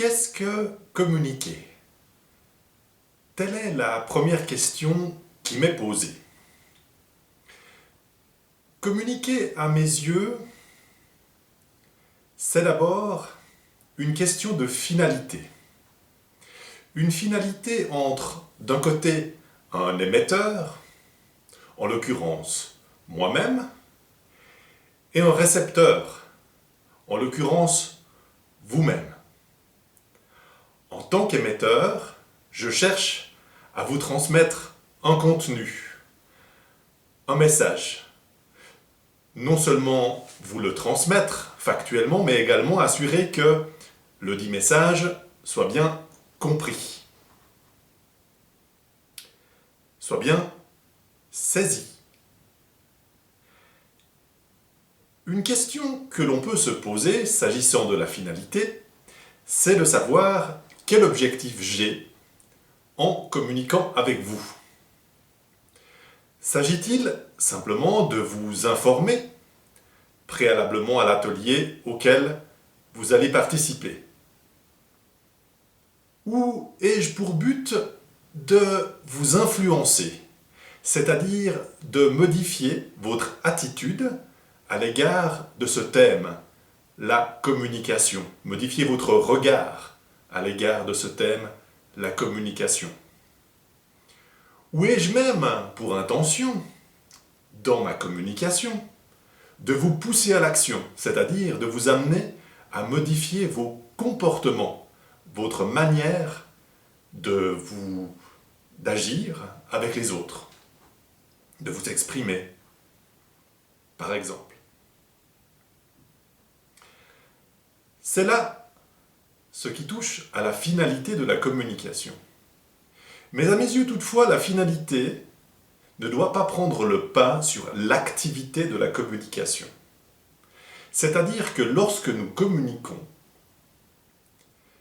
Qu'est-ce que communiquer? Telle est la première question qui m'est posée. Communiquer, à mes yeux, c'est d'abord une question de finalité. Une finalité entre, d'un côté, un émetteur, en l'occurrence moi-même, et un récepteur, en l'occurrence vous-même. En tant qu'émetteur, je cherche à vous transmettre un contenu, un message. Non seulement vous le transmettre factuellement, mais également assurer que le dit message soit bien compris, soit bien saisi. Une question que l'on peut se poser, s'agissant de la finalité, c'est de savoir quel objectif j'ai en communiquant avec vous. S'agit-il simplement de vous informer préalablement à l'atelier auquel vous allez participer? Ou ai-je pour but de vous influencer, c'est-à-dire de modifier votre attitude à l'égard de ce thème, la communication, modifier votre regard à l'égard de ce thème, la communication? Ou ai-je même pour intention, dans ma communication, de vous pousser à l'action, c'est-à-dire de vous amener à modifier vos comportements, votre manière d'agir avec les autres, de vous exprimer, par exemple. C'est là ce qui touche à la finalité de la communication. Mais à mes yeux, toutefois, la finalité ne doit pas prendre le pas sur l'activité de la communication. C'est-à-dire que lorsque nous communiquons,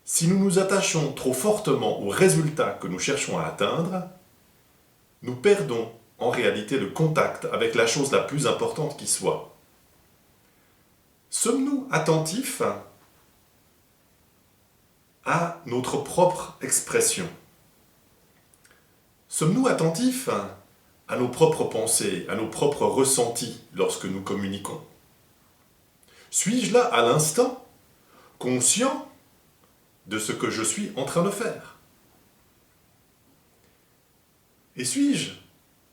si nous nous attachons trop fortement au résultat que nous cherchons à atteindre, nous perdons en réalité le contact avec la chose la plus importante qui soit. Sommes-nous attentifs à notre propre expression? Sommes-nous attentifs à nos propres pensées, à nos propres ressentis lorsque nous communiquons? Suis-je là à l'instant conscient de ce que je suis en train de faire? Et suis-je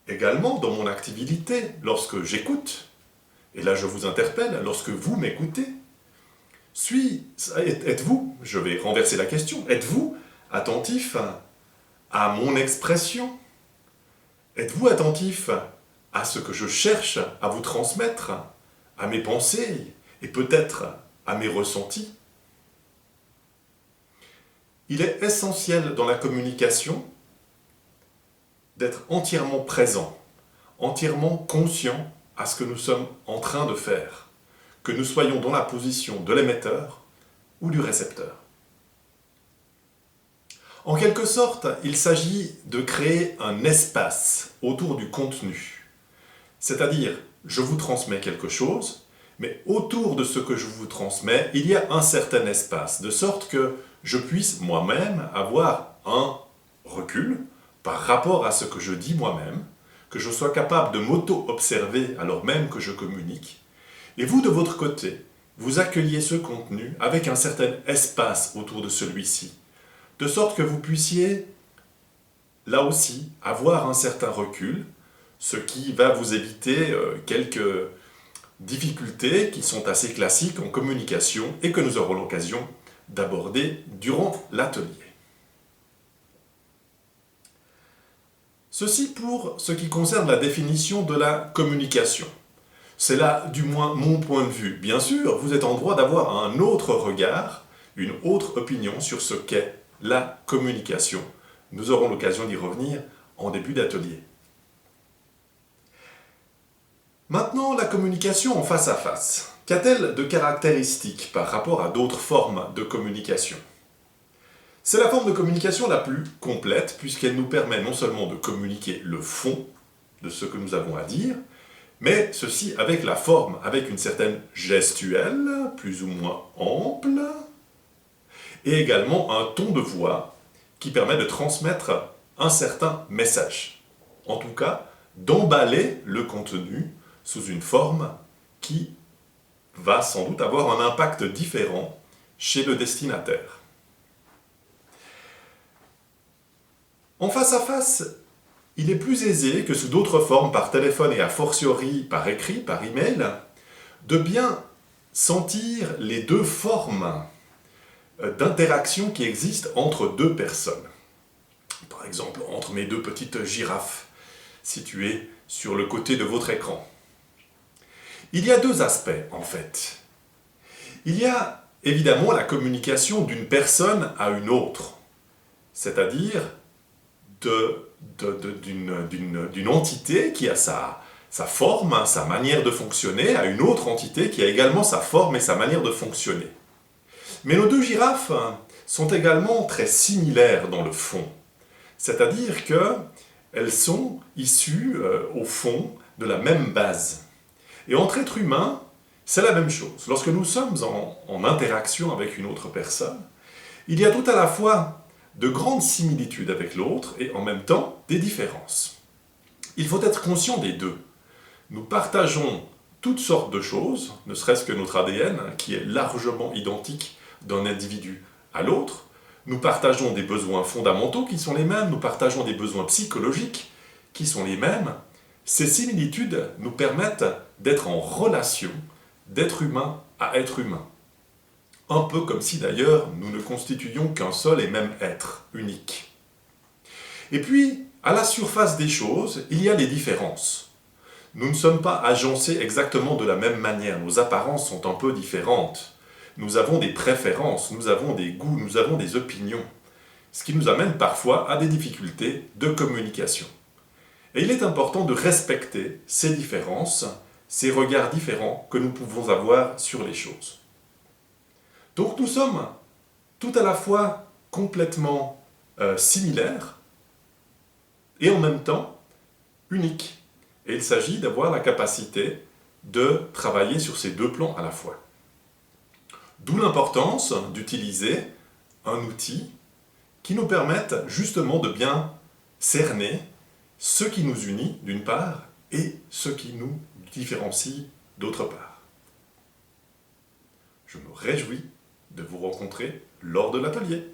également dans mon activité lorsque j'écoute? Et là je vous interpelle, lorsque vous m'écoutez, êtes-vous, je vais renverser la question, êtes-vous attentif à mon expression? Êtes-vous attentif à ce que je cherche à vous transmettre, à mes pensées et peut-être à mes ressentis? Il est essentiel dans la communication d'être entièrement présent, entièrement conscient à ce que nous sommes en train de faire, que nous soyons dans la position de l'émetteur ou du récepteur. En quelque sorte, il s'agit de créer un espace autour du contenu. C'est-à-dire, je vous transmets quelque chose, mais autour de ce que je vous transmets, il y a un certain espace, de sorte que je puisse moi-même avoir un recul par rapport à ce que je dis moi-même, que je sois capable de m'auto-observer alors même que je communique, et vous, de votre côté, vous accueillez ce contenu avec un certain espace autour de celui-ci, de sorte que vous puissiez, là aussi, avoir un certain recul, ce qui va vous éviter quelques difficultés qui sont assez classiques en communication et que nous aurons l'occasion d'aborder durant l'atelier. Ceci pour ce qui concerne la définition de la communication. C'est là, du moins, mon point de vue. Bien sûr, vous êtes en droit d'avoir un autre regard, une autre opinion sur ce qu'est la communication. Nous aurons l'occasion d'y revenir en début d'atelier. Maintenant, la communication en face à face. Qu'a-t-elle de caractéristiques par rapport à d'autres formes de communication? C'est la forme de communication la plus complète puisqu'elle nous permet non seulement de communiquer le fond de ce que nous avons à dire, mais ceci avec la forme, avec une certaine gestuelle, plus ou moins ample, et également un ton de voix qui permet de transmettre un certain message. En tout cas, d'emballer le contenu sous une forme qui va sans doute avoir un impact différent chez le destinataire. En face à face, il est plus aisé que sous d'autres formes, par téléphone et a fortiori par écrit, par email, de bien sentir les deux formes d'interaction qui existent entre deux personnes. Par exemple, entre mes deux petites girafes situées sur le côté de votre écran. Il y a deux aspects, en fait. Il y a évidemment la communication d'une personne à une autre, c'est-à-dire d'une entité qui a sa forme, sa manière de fonctionner, à une autre entité qui a également sa forme et sa manière de fonctionner. Mais nos deux girafes sont également très similaires dans le fond, c'est-à-dire qu'elles sont issues, au fond, de la même base. Et entre êtres humains, c'est la même chose. Lorsque nous sommes en interaction avec une autre personne, il y a tout à la fois de grandes similitudes avec l'autre et en même temps des différences. Il faut être conscient des deux. Nous partageons toutes sortes de choses, ne serait-ce que notre ADN, qui est largement identique d'un individu à l'autre. Nous partageons des besoins fondamentaux qui sont les mêmes, nous partageons des besoins psychologiques qui sont les mêmes. Ces similitudes nous permettent d'être en relation, d'être humain à être humain. Un peu comme si d'ailleurs nous ne constituions qu'un seul et même être, unique. Et puis, à la surface des choses, il y a des différences. Nous ne sommes pas agencés exactement de la même manière, nos apparences sont un peu différentes. Nous avons des préférences, nous avons des goûts, nous avons des opinions. Ce qui nous amène parfois à des difficultés de communication. Et il est important de respecter ces différences, ces regards différents que nous pouvons avoir sur les choses. Donc nous sommes tout à la fois complètement similaires et en même temps uniques. Et il s'agit d'avoir la capacité de travailler sur ces deux plans à la fois. D'où l'importance d'utiliser un outil qui nous permette justement de bien cerner ce qui nous unit d'une part et ce qui nous différencie d'autre part. Je me réjouis de vous rencontrer lors de l'atelier.